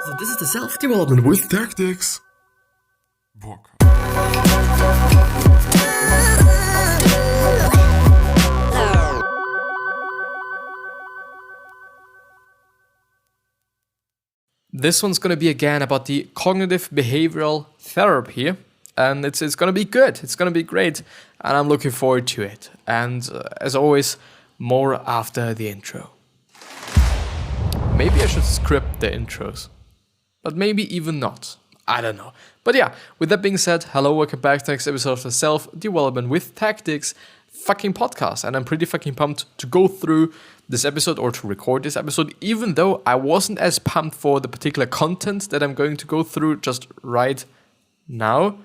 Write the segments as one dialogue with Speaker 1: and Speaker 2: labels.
Speaker 1: So this is the self-development with tactics.
Speaker 2: Book.
Speaker 3: This one's going to be again about the cognitive behavioral therapy, and it's going to be good. It's going to be great, and I'm looking forward to it. And as always, more after the intro. Maybe I should script the intros, but maybe even not. I don't know. But yeah, with that being said, hello, welcome back to the next episode of the Self-Development with Tactics fucking podcast. And I'm pretty fucking pumped to go through this episode or to record this episode, even though I wasn't as pumped for the particular content that I'm going to go through just right now.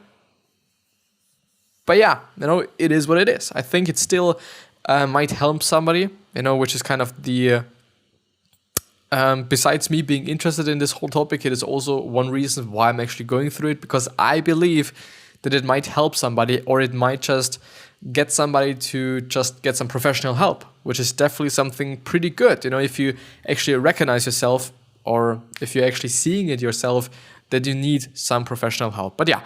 Speaker 3: But yeah, it is what it is. I think it still might help somebody, which is kind of the... besides me being interested in this whole topic, it is also one reason why I'm actually going through it, because I believe that it might help somebody, or it might just get somebody to just get some professional help, which is definitely something pretty good. If you actually recognize yourself, or if you're actually seeing it yourself, that you need some professional help. But yeah,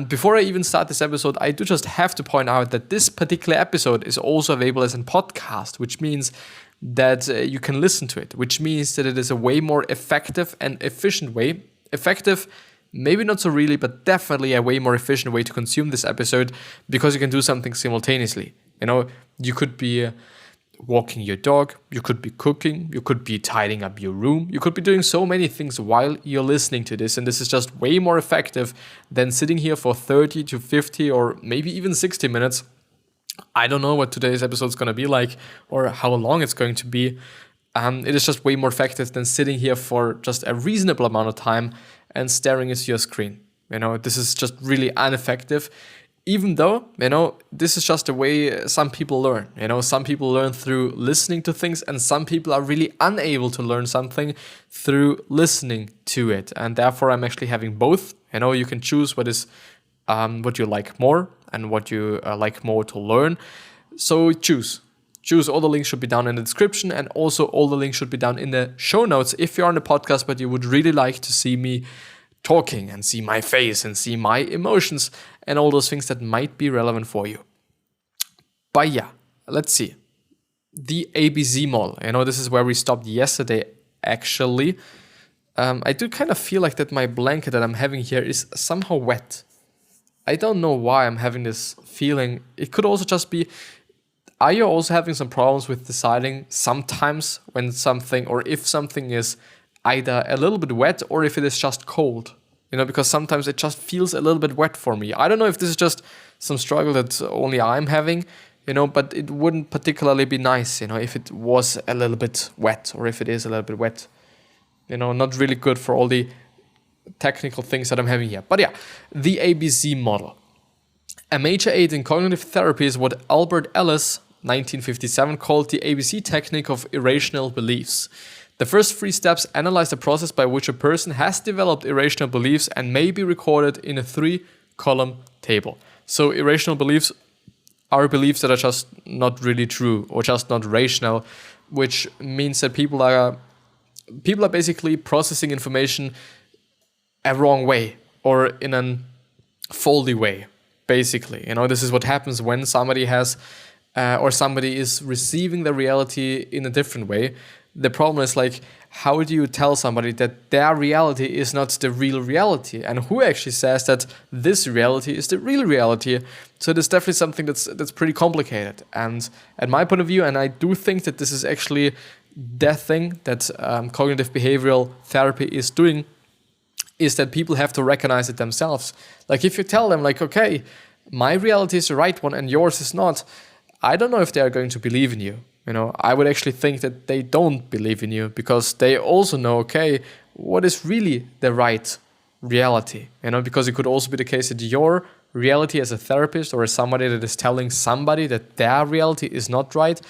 Speaker 3: before I even start this episode, I do just have to point out that this particular episode is also available as a podcast, which means that you can listen to it, which means that it is a way more effective and efficient way. Effective, maybe not so really, but definitely a way more efficient way to consume this episode, because you can do something simultaneously. You could be walking your dog, you could be cooking, you could be tidying up your room, you could be doing so many things while you're listening to this, and this is just way more effective than sitting here for 30 to 50 or maybe even 60 minutes. I don't know what today's episode is going to be like or how long it's going to be. It is just way more effective than sitting here for just a reasonable amount of time and staring at your screen. This is just really ineffective, even though, this is just the way some people learn. Some people learn through listening to things, and some people are really unable to learn something through listening to it. And therefore, I'm actually having both. You can choose what you like more and what you like more to learn. So choose. All the links should be down in the description, and also all the links should be down in the show notes if you're on the podcast, but you would really like to see me talking and see my face and see my emotions and all those things that might be relevant for you. But yeah, let's see. The ABC model. This is where we stopped yesterday, actually. I do kind of feel like that my blanket that I'm having here is somehow wet. I don't know why I'm having this feeling. It could also just be, are you also having some problems with deciding sometimes when something, or if something is either a little bit wet or if it is just cold? Because sometimes it just feels a little bit wet for me. I don't know if this is just some struggle that only I'm having, but it wouldn't particularly be nice, if it was a little bit wet, or if it is a little bit wet. Not really good for all the technical things that I'm having here. But yeah, the ABC model. A major aid in cognitive therapy is what Albert Ellis, 1957, called the ABC technique of irrational beliefs. The first 3 steps analyze the process by which a person has developed irrational beliefs and may be recorded in a 3-column table. So irrational beliefs are beliefs that are just not really true or just not rational, which means that people are basically processing information a wrong way or in a faulty way, basically. This is what happens when somebody has or somebody is receiving the reality in a different way. The problem is, how do you tell somebody that their reality is not the real reality? And who actually says that this reality is the real reality? So it is definitely something that's pretty complicated. And at my point of view, and I do think that this is actually the thing that cognitive behavioral therapy is doing, is that people have to recognize it themselves. If you tell them, okay, my reality is the right one and yours is not, I don't know if they are going to believe in you. I would actually think that they don't believe in you, because they also know, okay, what is really the right reality? Because it could also be the case that your reality as a therapist or as somebody that is telling somebody that their reality is not right,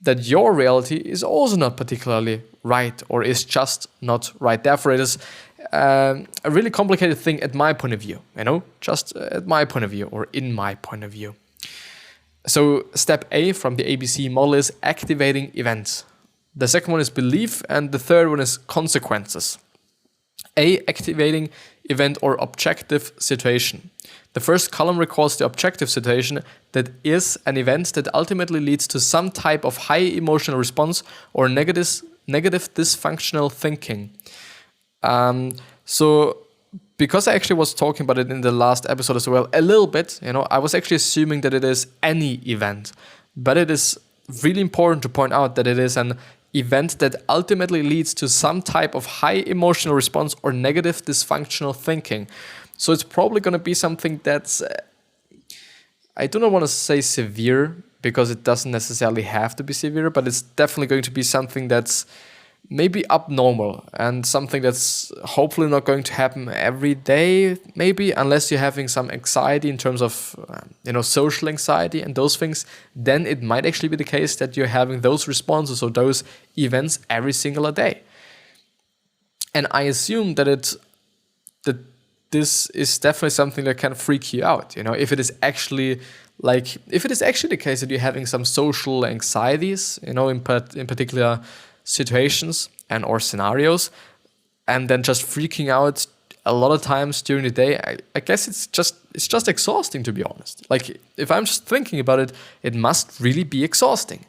Speaker 3: that your reality is also not particularly right or is just not right. Therefore, it is a really complicated thing at my point of view, just at my point of view or in my point of view. So step A from the ABC model is activating events. The second one is belief, and the third one is consequences. A, activating event or objective situation. The first column recalls the objective situation, that is an event that ultimately leads to some type of high emotional response or negative dysfunctional thinking. So because I actually was talking about it in the last episode as well, a little bit, I was actually assuming that it is any event, but it is really important to point out that it is an event that ultimately leads to some type of high emotional response or negative dysfunctional thinking. So it's probably going to be something that's, I do not want to say severe, because it doesn't necessarily have to be severe, but it's definitely going to be something that's maybe abnormal and something that's hopefully not going to happen every day, maybe, unless you're having some anxiety in terms of, social anxiety and those things. Then it might actually be the case that you're having those responses or those events every single day. And I assume that this is definitely something that can freak you out. If it is actually the case that you're having some social anxieties, in particular situations and or scenarios, and then just freaking out a lot of times during the day, I guess it's just exhausting, to be honest. Like, if I'm just thinking about it, it must really be exhausting.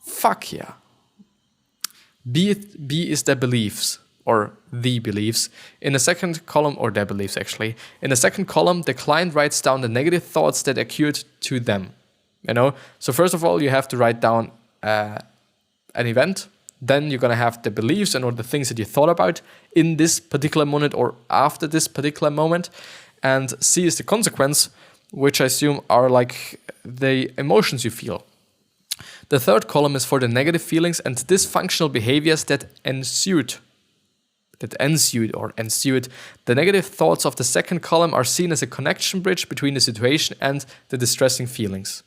Speaker 3: Fuck yeah. B is their beliefs, or the beliefs. In the second column, or their beliefs actually, in the second column, the client writes down the negative thoughts that occurred to them. So first of all, you have to write down an event. Then you're going to have the beliefs and or the things that you thought about in this particular moment or after this particular moment. And C is the consequence, which I assume are like the emotions you feel. The third column is for the negative feelings and dysfunctional behaviors that ensued. The negative thoughts of the second column are seen as a connection bridge between the situation and the distressing feelings.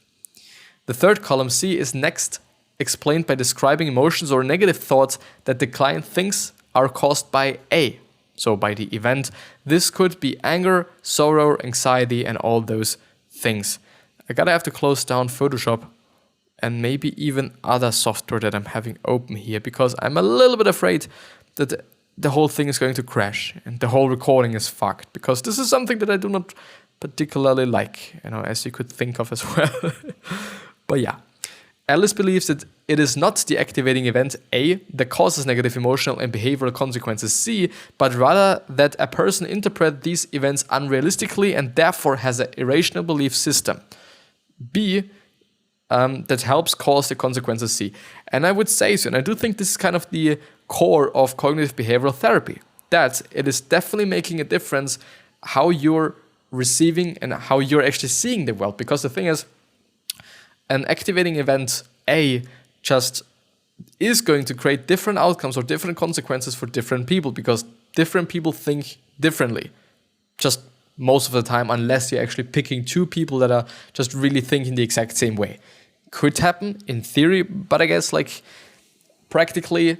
Speaker 3: The third column, C, is next explained by describing emotions or negative thoughts that the client thinks are caused by A, so by the event. This could be anger, sorrow, anxiety, and all those things. I gotta have to close down Photoshop and maybe even other software that I'm having open here, because I'm a little bit afraid that the whole thing is going to crash and the whole recording is fucked, because this is something that I do not particularly like, as you could think of as well. But yeah. Ellis believes that it is not the activating event A that causes negative emotional and behavioral consequences C, but rather that a person interprets these events unrealistically and therefore has an irrational belief system. B, that helps cause the consequences C. And I would say so, and I do think this is kind of the core of cognitive behavioral therapy, that it is definitely making a difference how you're receiving and how you're actually seeing the world. Because the thing is, an activating event A just is going to create different outcomes or different consequences for different people, because different people think differently, just most of the time, unless you're actually picking two people that are just really thinking the exact same way. Could happen in theory, but I guess practically,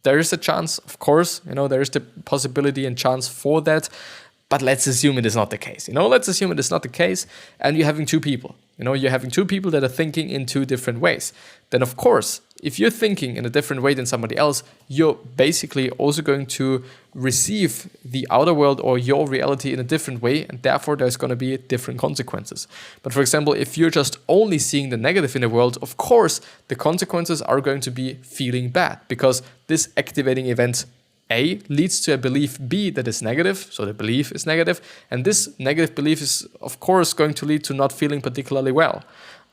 Speaker 3: there is a chance, of course, there is the possibility and chance for that. But let's assume it is not the case. Let's assume it is not the case, and you're having two people. You're having two people that are thinking in two different ways. Then, of course, if you're thinking in a different way than somebody else, you're basically also going to receive the outer world or your reality in a different way, and therefore there's going to be different consequences. But for example, if you're just only seeing the negative in the world, of course, the consequences are going to be feeling bad, because this activating event A leads to a belief B that is negative, so the belief is negative, and this negative belief is, of course, going to lead to not feeling particularly well.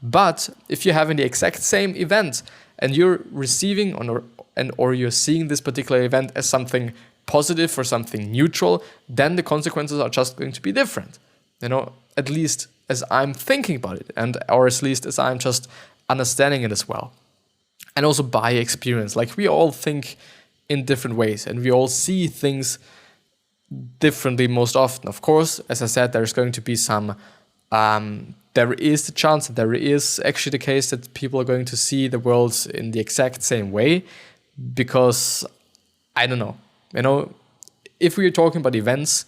Speaker 3: But if you're having the exact same event and you're receiving or you're seeing this particular event as something positive or something neutral, then the consequences are just going to be different. At least as I'm thinking about it, or at least as I'm just understanding it as well. And also by experience, we all think in different ways, and we all see things differently most often. Of course, as I said, there's going to be some, there is the chance that there is actually the case that people are going to see the world in the exact same way, because, I don't know, if we're talking about events,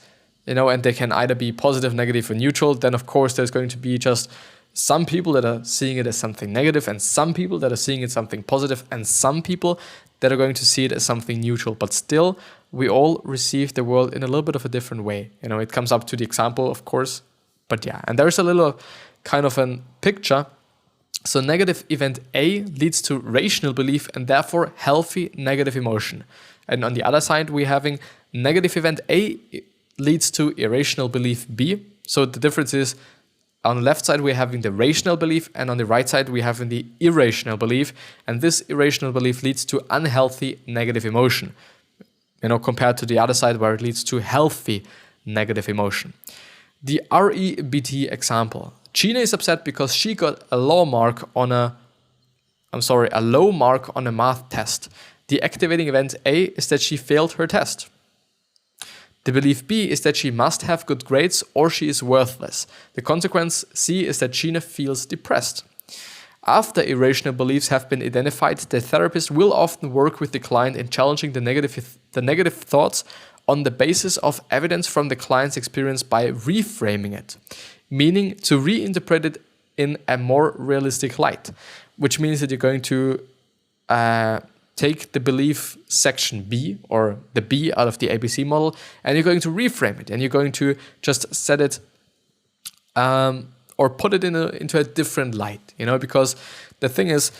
Speaker 3: and they can either be positive, negative, or neutral, then of course there's going to be just some people that are seeing it as something negative, and some people that are seeing it as something positive, and some people that are going to see it as something neutral. But still, we all receive the world in a little bit of a different way. It comes up to the example, of course, but yeah. And there's a little kind of a picture. So negative event A leads to rational belief and therefore healthy negative emotion. And on the other side, we're having negative event A leads to irrational belief B. So the difference is, on the left side, we're having the rational belief, and on the right side, we're having the irrational belief. And this irrational belief leads to unhealthy negative emotion, compared to the other side where it leads to healthy negative emotion. The REBT example. Gina is upset because she got a low mark on a math test. The activating event A is that she failed her test. The belief B is that she must have good grades or she is worthless. The consequence C is that Gina feels depressed. After irrational beliefs have been identified, the therapist will often work with the client in challenging the negative thoughts on the basis of evidence from the client's experience by reframing it, meaning to reinterpret it in a more realistic light, which means that you're going to take the belief section B, or the B out of the ABC model, and you're going to reframe it, and you're going to just set it or put it into a different light, because the thing is,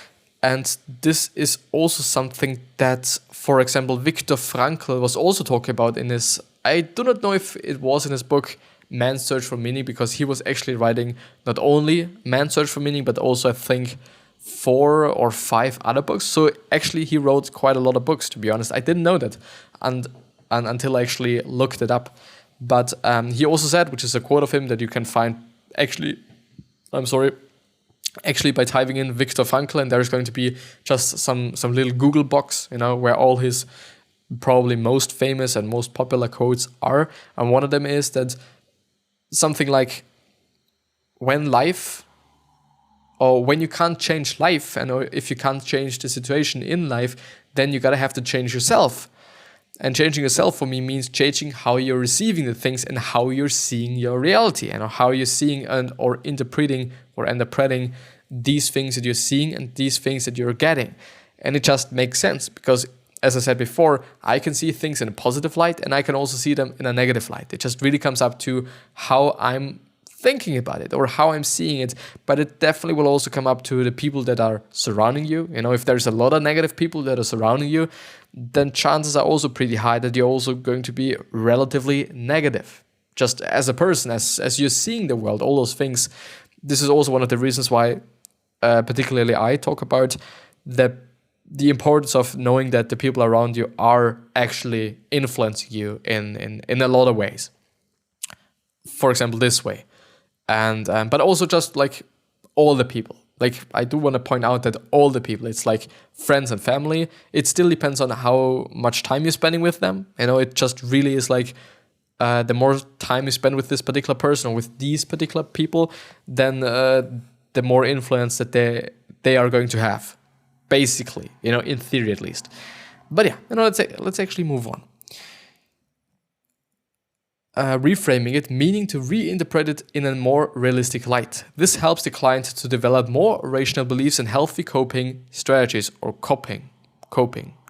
Speaker 3: and this is also something that, for example, Viktor Frankl was also talking about in his, I do not know if it was in his book, Man's Search for Meaning, because he was actually writing not only Man's Search for Meaning, but also, I think, 4 or 5 other books. So actually he wrote quite a lot of books, to be honest. I didn't know that and until I actually looked it up. But he also said, which is a quote of him that you can find actually by typing in Viktor Frankl, and there's going to be just some little Google box, where all his probably most famous and most popular quotes are. And one of them is that something like, when you can't change life, and if you can't change the situation in life, then you gotta have to change yourself. And changing yourself for me means changing how you're receiving the things and how you're seeing your reality, and how you're seeing or interpreting these things that you're seeing and these things that you're getting. And it just makes sense because, as I said before, I can see things in a positive light and I can also see them in a negative light. It just really comes up to how I'm thinking about it or how I'm seeing it, but it definitely will also come up to the people that are surrounding you. If there's a lot of negative people that are surrounding you, then chances are also pretty high that you're also going to be relatively negative. Just as a person, as you're seeing the world, all those things. This is also one of the reasons why, particularly I talk about the importance of knowing that the people around you are actually influencing you in a lot of ways. For example, this way. And but also just like all the people. Like, I do want to point out that all the people, it's like friends and family, it still depends on how much time you're spending with them. It just really is like the more time you spend with this particular person or with these particular people, then the more influence that they are going to have, basically, in theory at least. But yeah, let's actually move on. Reframing it, meaning to reinterpret it in a more realistic light. This helps the client to develop more rational beliefs and healthy coping strategies, or coping,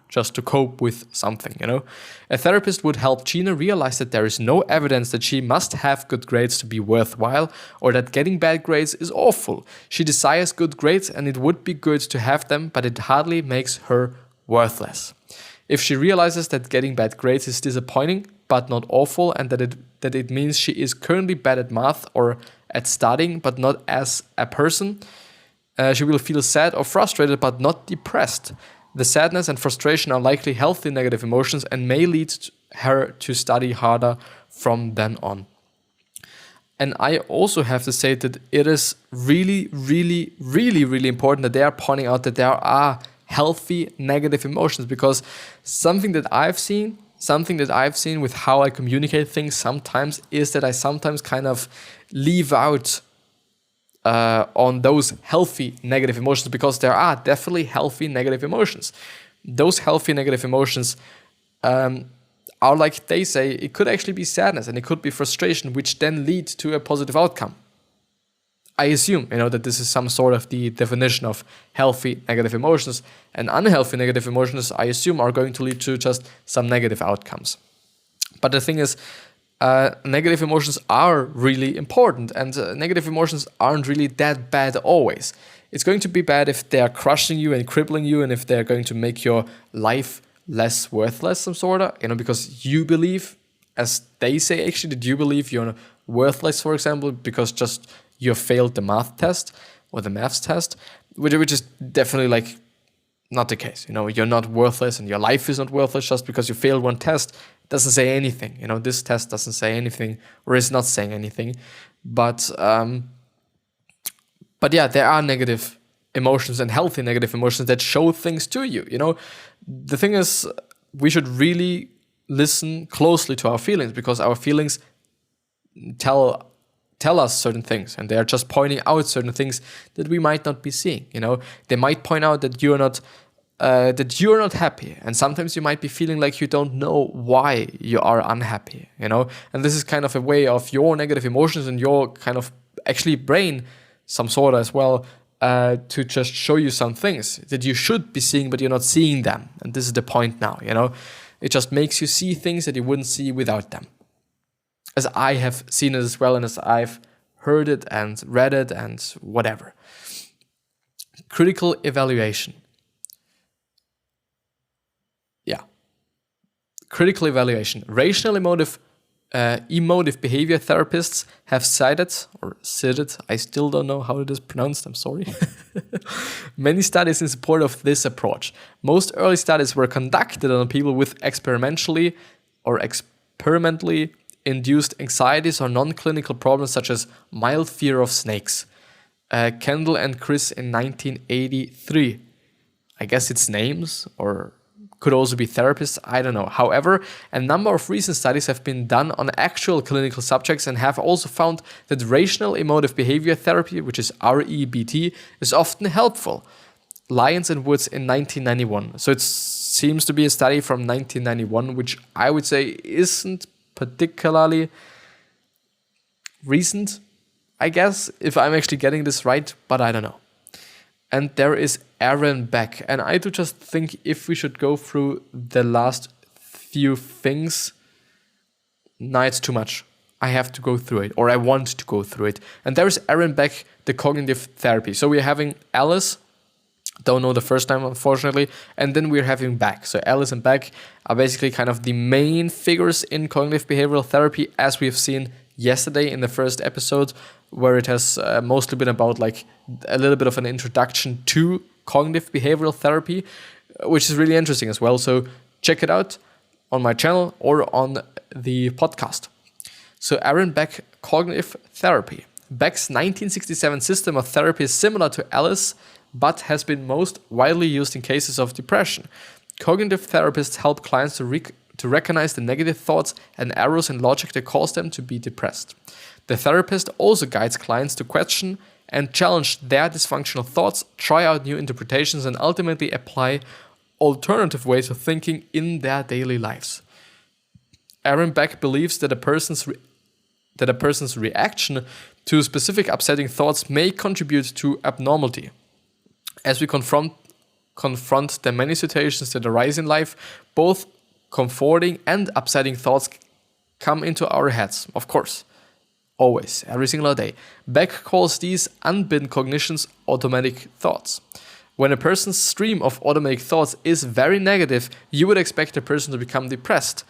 Speaker 3: just to cope with something, A therapist would help Gina realize that there is no evidence that she must have good grades to be worthwhile, or that getting bad grades is awful. She desires good grades and it would be good to have them, but it hardly makes her worthless. If she realizes that getting bad grades is disappointing, but not awful, and that it means she is currently bad at math or at studying, but not as a person, she will feel sad or frustrated, but not depressed. The sadness and frustration are likely healthy negative emotions and may lead her to study harder from then on. And I also have to say that it is really, really, really, really important that they are pointing out that there are healthy negative emotions, because something that I've seen with how I communicate things sometimes is that I sometimes kind of leave out on those healthy negative emotions, because there are definitely healthy negative emotions. Those healthy negative emotions are, like they say, it could actually be sadness and it could be frustration, which then lead to a positive outcome. I assume, that this is some sort of the definition of healthy negative emotions, and unhealthy negative emotions, I assume, are going to lead to just some negative outcomes. But the thing is, negative emotions are really important, and negative emotions aren't really that bad always. It's going to be bad if they're crushing you and crippling you, and if they're going to make your life less worthless, some sort of, because you believe, as they say actually, that you believe you're worthless, for example, because just you failed the math test or the maths test, which is definitely like not the case. You're not worthless and your life is not worthless just because you failed one test. It doesn't say anything. This test doesn't say anything, or is not saying anything. But yeah, there are negative emotions and healthy negative emotions that show things to you. The thing is, we should really listen closely to our feelings, because our feelings tell us certain things, and they are just pointing out certain things that we might not be seeing. They might point out that you're not happy, and sometimes you might be feeling like you don't know why you are unhappy. And this is kind of a way of your negative emotions and your kind of actually brain, some sort of as well, to just show you some things that you should be seeing, but you're not seeing them. And this is the point now. It just makes you see things that you wouldn't see without them. As I have seen it as well, and as I've heard it and read it and whatever. Critical evaluation. Yeah. Critical evaluation. Rational emotive behavior therapists have cited, I still don't know how it is pronounced, I'm sorry, many studies in support of this approach. Most early studies were conducted on people with experimentally induced anxieties or non-clinical problems such as mild fear of snakes. Kendall and Chris in 1983. I guess it's names, or could also be therapists, I don't know. However, a number of recent studies have been done on actual clinical subjects and have also found that rational emotive behavior therapy, which is REBT, is often helpful. Lyons and Woods in 1991. So it seems to be a study from 1991, which I would say isn't particularly recent, I guess, if I'm actually getting this right, but I don't know. And there is Aaron Beck. And I do just think if we should go through the last few things, no, it's too much. I have to go through it, or I want to go through it. And there is Aaron Beck, the cognitive therapy. So we're having Ellis, don't know the first time, unfortunately, and then we're having Beck. So Ellis and Beck are basically kind of the main figures in cognitive behavioral therapy, as we've seen yesterday in the first episode, where it has mostly been about like a little bit of an introduction to cognitive behavioral therapy, which is really interesting as well. So check it out on my channel or on the podcast. So Aaron Beck, cognitive therapy. Beck's 1967 system of therapy is similar to Ellis, but has been most widely used in cases of depression. Cognitive therapists help clients to recognize the negative thoughts and errors in logic that cause them to be depressed. The therapist also guides clients to question and challenge their dysfunctional thoughts, try out new interpretations, and ultimately apply alternative ways of thinking in their daily lives. Aaron Beck believes that a person's reaction to specific upsetting thoughts may contribute to abnormality. As we confront the many situations that arise in life, both comforting and upsetting thoughts come into our heads, of course. Always, every single day. Beck calls these unbidden cognitions automatic thoughts. When a person's stream of automatic thoughts is very negative, you would expect a person to become depressed.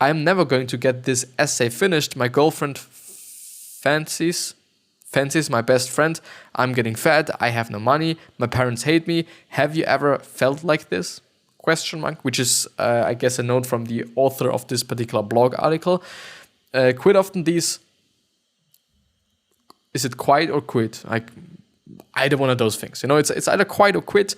Speaker 3: I'm never going to get this essay finished. My girlfriend fancies my best friend. I'm getting fat. I have no money. My parents hate me. Have you ever felt like this? ? Which is, I guess, a note from the author of this particular blog article. Quite often these... Is it quite or quit? Either one of those things. It's either quite or quit.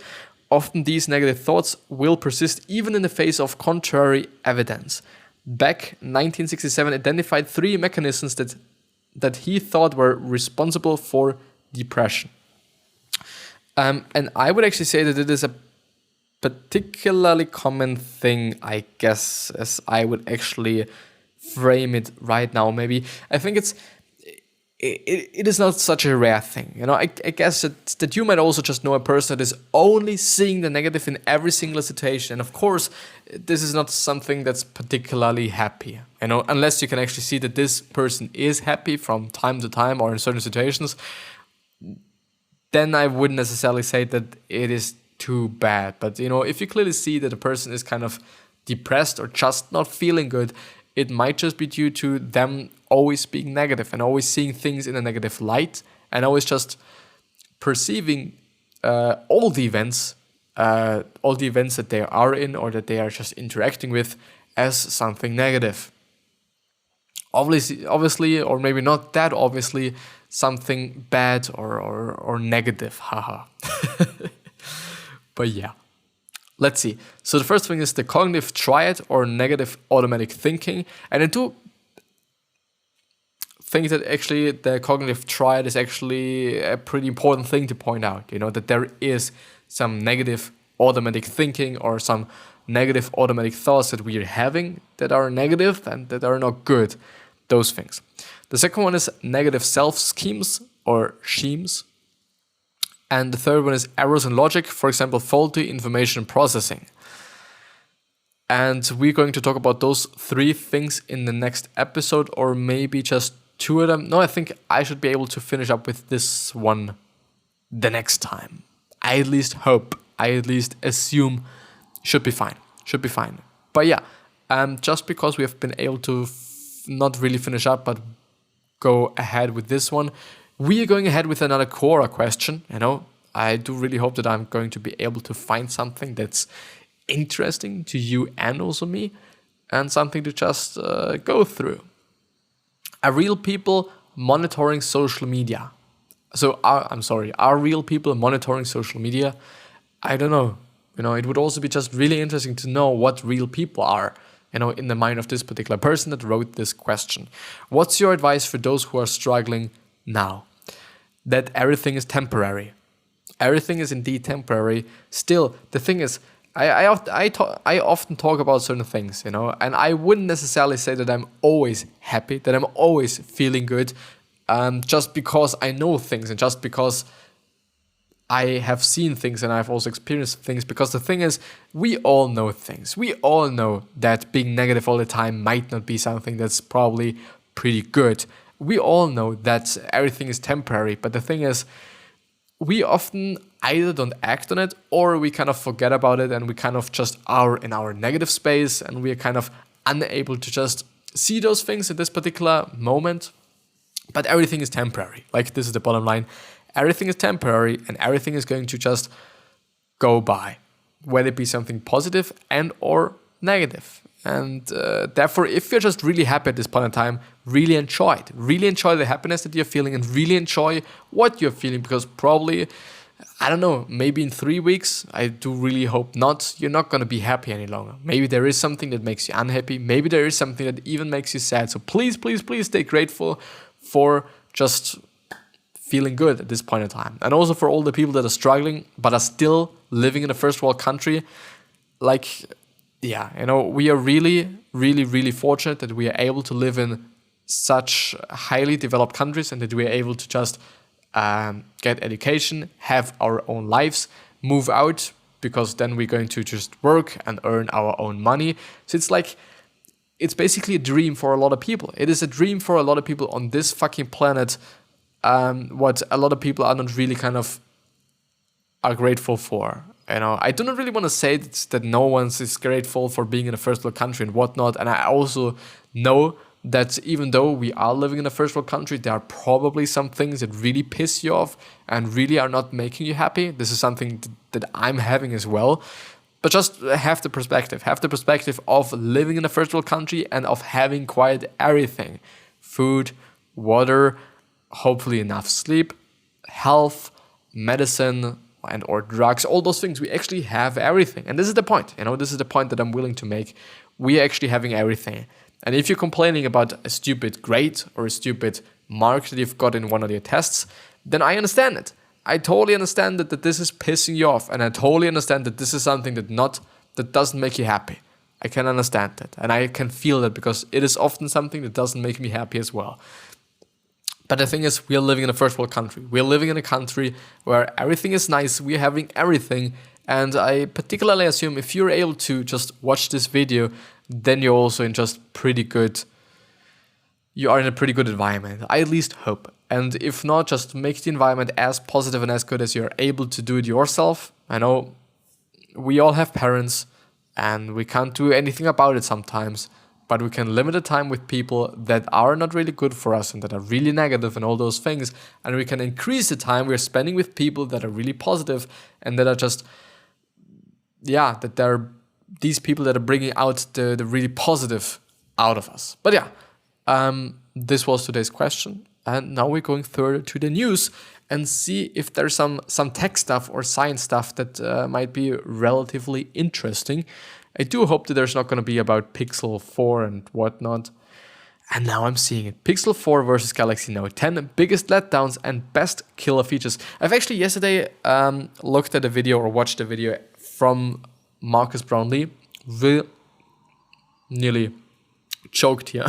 Speaker 3: Often these negative thoughts will persist even in the face of contrary evidence. Beck, 1967, identified 3 mechanisms that he thought were responsible for depression. And I would actually say that it is a particularly common thing, I guess, as I would actually frame it right now. Maybe I think it is not such a rare thing. I guess that you might also just know a person that is only seeing the negative in every single situation. And of course, this is not something that's particularly happy, unless you can actually see that this person is happy from time to time or in certain situations. Then I wouldn't necessarily say that it is too bad. But, if you clearly see that a person is kind of depressed or just not feeling good, it might just be due to them always being negative and always seeing things in a negative light and always just perceiving all the events that they are in or that they are just interacting with as something negative. Obviously, or maybe not that obviously, something bad or negative. Haha. But yeah. Let's see. So the first thing is the cognitive triad or negative automatic thinking. And I do think that actually the cognitive triad is actually a pretty important thing to point out. That there is some negative automatic thinking or some negative automatic thoughts that we are having that are negative and that are not good. Those things. The second one is negative self-schemes or schemes. And the third one is errors in logic, for example, faulty information processing. And we're going to talk about those three things in the next episode, or maybe just two of them. No, I think I should be able to finish up with this one the next time. I at least hope, I at least assume, should be fine. But yeah, just because we have been able to not really finish up, but go ahead with this one, we are going ahead with another Quora question. I do really hope that I'm going to be able to find something that's interesting to you and also me, and something to just go through. Are real people monitoring social media? Are real people monitoring social media? I don't know. It would also be just really interesting to know what real people are, in the mind of this particular person that wrote this question. What's your advice for those who are struggling now? That everything is temporary. Everything is indeed temporary. Still, the thing is, I often talk about certain things, and I wouldn't necessarily say that I'm always happy, that I'm always feeling good, just because I know things and just because I have seen things and I've also experienced things. Because the thing is, we all know things. We all know that being negative all the time might not be something that's probably pretty good. We all know that everything is temporary, but the thing is, we often either don't act on it or we kind of forget about it and we kind of just are in our negative space and we are kind of unable to just see those things at this particular moment. But everything is temporary. Like, this is the bottom line. Everything is temporary and everything is going to just go by, whether it be something positive and or negative. And therefore, if you're just really happy at this point in time, really enjoy it. Really enjoy the happiness that you're feeling and really enjoy what you're feeling, because probably, I don't know, maybe in 3 weeks, I do really hope not, you're not going to be happy any longer. Maybe there is something that makes you unhappy. Maybe there is something that even makes you sad. So please, please, please stay grateful for just feeling good at this point in time. And also for all the people that are struggling but are still living in a first world country, like, yeah, we are really, really, really fortunate that we are able to live in such highly developed countries and that we are able to just get education, have our own lives, move out, because then we're going to just work and earn our own money. So it's basically a dream for a lot of people. It is a dream for a lot of people on this fucking planet, what a lot of people are not really kind of are grateful for. I do not really want to say that no one is grateful for being in a first world country and whatnot. And I also know that even though we are living in a first world country, there are probably some things that really piss you off and really are not making you happy. This is something that I'm having as well. But just have the perspective. Have the perspective of living in a first world country and of having quite everything. Food, water, hopefully enough sleep, health, medicine, and or drugs, all those things. We actually have everything. And this is the point. This is the point that I'm willing to make. We are actually having everything. And if you're complaining about a stupid grade or a stupid mark that you've got in one of your tests, then I understand it. I totally understand that this is pissing you off. And I totally understand that this is something that doesn't make you happy. I can understand that. And I can feel that because it is often something that doesn't make me happy as well. But the thing is, we are living in a first world country. We are living in a country where everything is nice. We are having everything. And I particularly assume if you're able to just watch this video, then you're also in just pretty good, you are in a pretty good environment. I at least hope. And if not, just make the environment as positive and as good as you're able to do it yourself. I know we all have parents and we can't do anything about it sometimes, but we can limit the time with people that are not really good for us and that are really negative and all those things. And we can increase the time we're spending with people that are really positive and that are just, that they're these people that are bringing out the really positive out of us. But this was today's question. And now we're going further to the news and see if there's some tech stuff or science stuff that might be relatively interesting. I do hope that there's not going to be about Pixel 4 and whatnot. And now I'm seeing it. Pixel 4 versus Galaxy Note 10, biggest letdowns and best killer features. I've actually yesterday looked at a video or watched a video from Marcus Brownlee. Nearly choked here.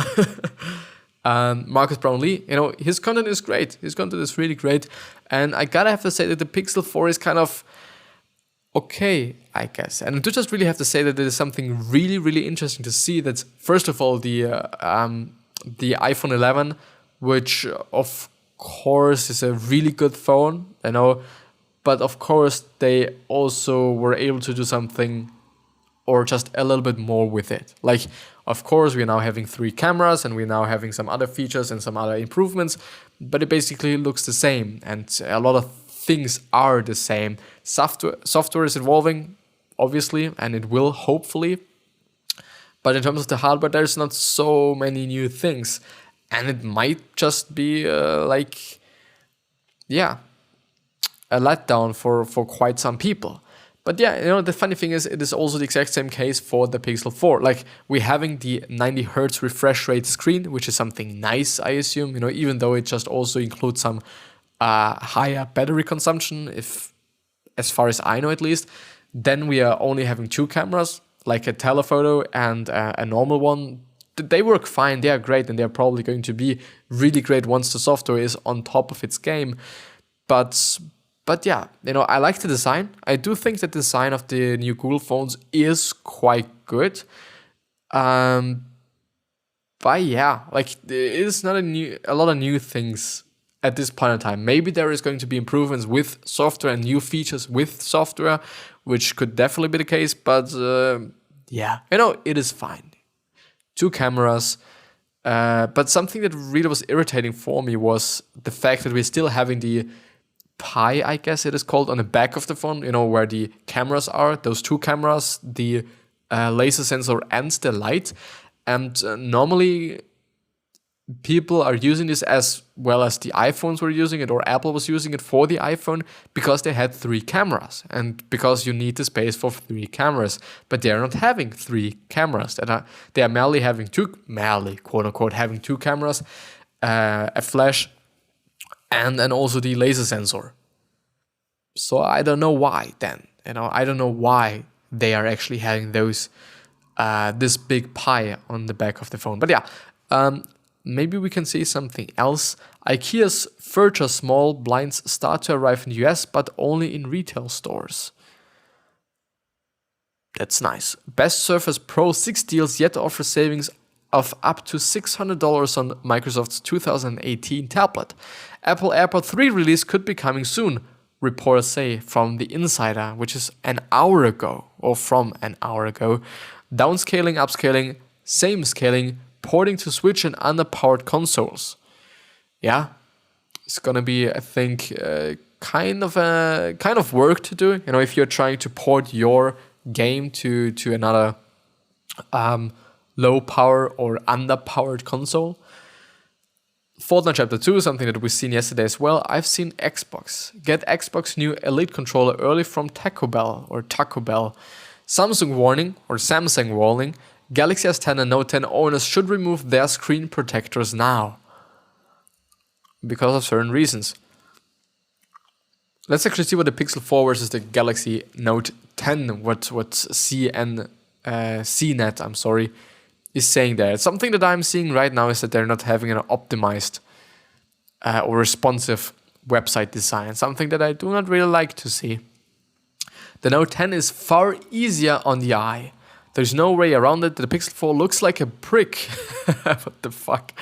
Speaker 3: Marcus Brownlee, his content is great. His content is really great. And I gotta have to say that the Pixel 4 is kind of okay, I guess. And I do just really have to say that there is something really, really interesting to see. That's first of all the iPhone 11, which of course is a really good phone, but of course they also were able to do something or just a little bit more with it. Like, of course, we're now having 3 cameras and we're now having some other features and some other improvements, but it basically looks the same and a lot of things are the same. Software is evolving, obviously, and it will hopefully. But in terms of the hardware, there's not so many new things. And it might just be a letdown for quite some people. But the funny thing is, it is also the exact same case for the Pixel 4. Like, we're having the 90 Hz refresh rate screen, which is something nice, I assume, even though it just also includes some higher battery consumption, as far as I know at least. Then we are only having 2 cameras, like a telephoto and a normal one. They work fine, they are great, and they're probably going to be really great once the software is on top of its game. But I like the design. I do think that the design of the new Google phones is quite good. It is not a lot of new things at this point in time. Maybe there is going to be improvements with software and new features with software, which could definitely be the case. But it is fine. 2 cameras. But something that really was irritating for me was the fact that we're still having the Pi, I guess it is called, on the back of the phone, where the cameras are, those 2 cameras, the laser sensor and the light. And normally people are using this as well as the iPhones were using it, or Apple was using it for the iPhone, because they had 3 cameras and because you need the space for 3 cameras. But they are not having 3 cameras. They are merely having quote unquote, having 2 cameras, a flash, and also the laser sensor. So I don't know why then. I don't know why they are actually having those this big Pi on the back of the phone. But maybe we can see something else. IKEA's furniture small blinds start to arrive in the US, but only in retail stores. That's nice. Best Surface Pro 6 deals yet offer savings of up to $600 on Microsoft's 2018 tablet. Apple AirPods 3 release could be coming soon, reporters say from The Insider, which is from an hour ago. Downscaling, upscaling, same scaling, porting to Switch and underpowered consoles. It's gonna be, I think, kind of work to do. If you're trying to port your game to another low power or underpowered console. Fortnite Chapter 2, something that we've seen yesterday as well. I've seen Xbox get Xbox new Elite controller early from Taco Bell. Samsung warning, Galaxy S10 and Note 10 owners should remove their screen protectors now, because of certain reasons. Let's actually see what the Pixel 4 versus the Galaxy Note 10, what CNET, is saying there. Something that I'm seeing right now is that they're not having an optimized or responsive website design, something that I do not really like to see. The Note 10 is far easier on the eye. There's no way around it. The Pixel 4 looks like a brick. What the fuck?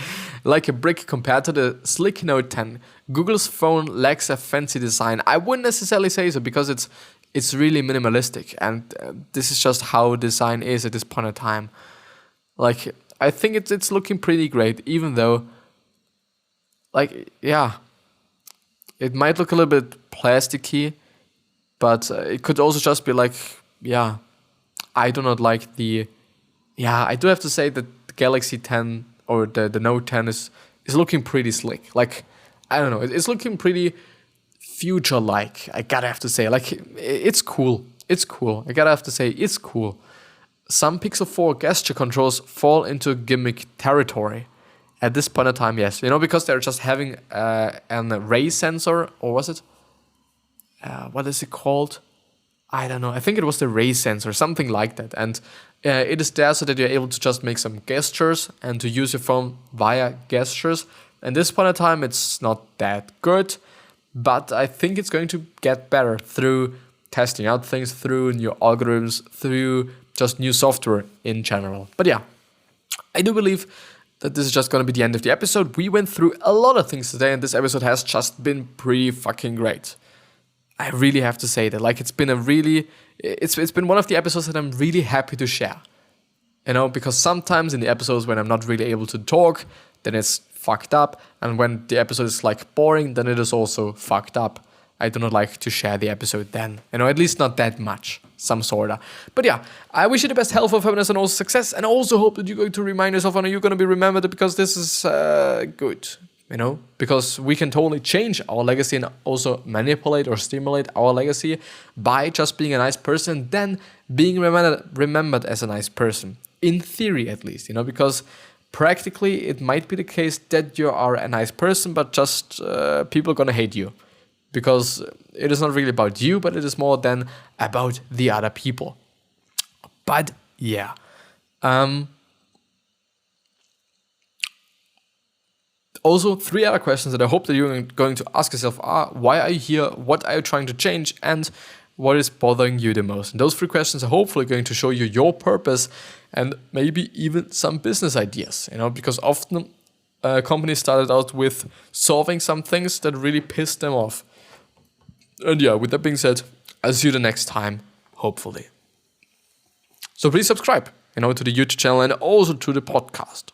Speaker 3: Like a brick compared to the slick Note 10. Google's phone lacks a fancy design. I wouldn't necessarily say so because it's really minimalistic, and this is just how design is at this point in time. Like, I think it's looking pretty great, even though, like, yeah, it might look a little bit plasticky, but it could also just be like, yeah, I do not like the, yeah, I do have to say that the Galaxy 10 or the Note 10 is looking pretty slick. Like, I don't know, it's looking pretty future-like, I gotta have to say. Like, it's cool. It's cool. I gotta have to say, it's cool. Some Pixel 4 gesture controls fall into gimmick territory. At this point in time, yes. You know, because they're just having an ray sensor, or was it? What is it called? I don't know. I think it was the ray sensor, something like that. And it is there so that you're able to just make some gestures and to use your phone via gestures. At this point in time, it's not that good, but I think it's going to get better through testing out things, through new algorithms, through just new software in general. But yeah, I do believe that this is just going to be the end of the episode. We went through a lot of things today, and this episode has just been pretty fucking great. I really have to say that. Like, it's been one of the episodes that I'm really happy to share. You know, because sometimes in the episodes when I'm not really able to talk, then it's fucked up. And when the episode is like boring, then it is also fucked up. I do not like to share the episode then. You know, at least not that much. Some sorta. But yeah, I wish you the best health, of happiness, and also success. And I also hope that you're going to remind yourself, and you're going to be remembered, because this is good. You know, because we can totally change our legacy and also manipulate or stimulate our legacy by just being a nice person, then being remembered as a nice person. In theory, at least, you know, because practically it might be the case that you are a nice person, but just people are gonna hate you. Because it is not really about you, but it is more than about the other people. But yeah. Also, 3 other questions that I hope that you're going to ask yourself are: why are you here? What are you trying to change? And what is bothering you the most? And those 3 questions are hopefully going to show you your purpose and maybe even some business ideas. You know, because often companies started out with solving some things that really pissed them off. And yeah, with that being said, I'll see you the next time, hopefully. So please subscribe, you know, to the YouTube channel and also to the podcast.